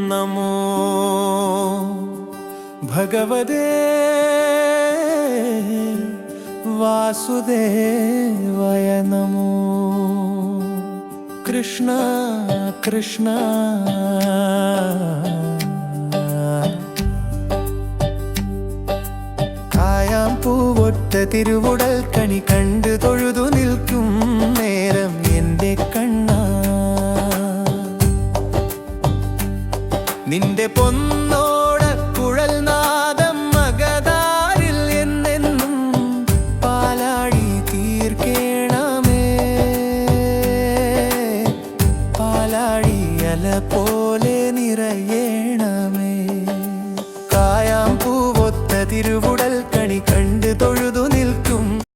നമോ ഭഗവതേ വാസുദേവായ നമോ. കൃഷ്ണ കൃഷ്ണ കായാം പൂവൊത്ത തിരുവുടൽ കണി കണ്ടു തൊഴുതു നിൽക്കും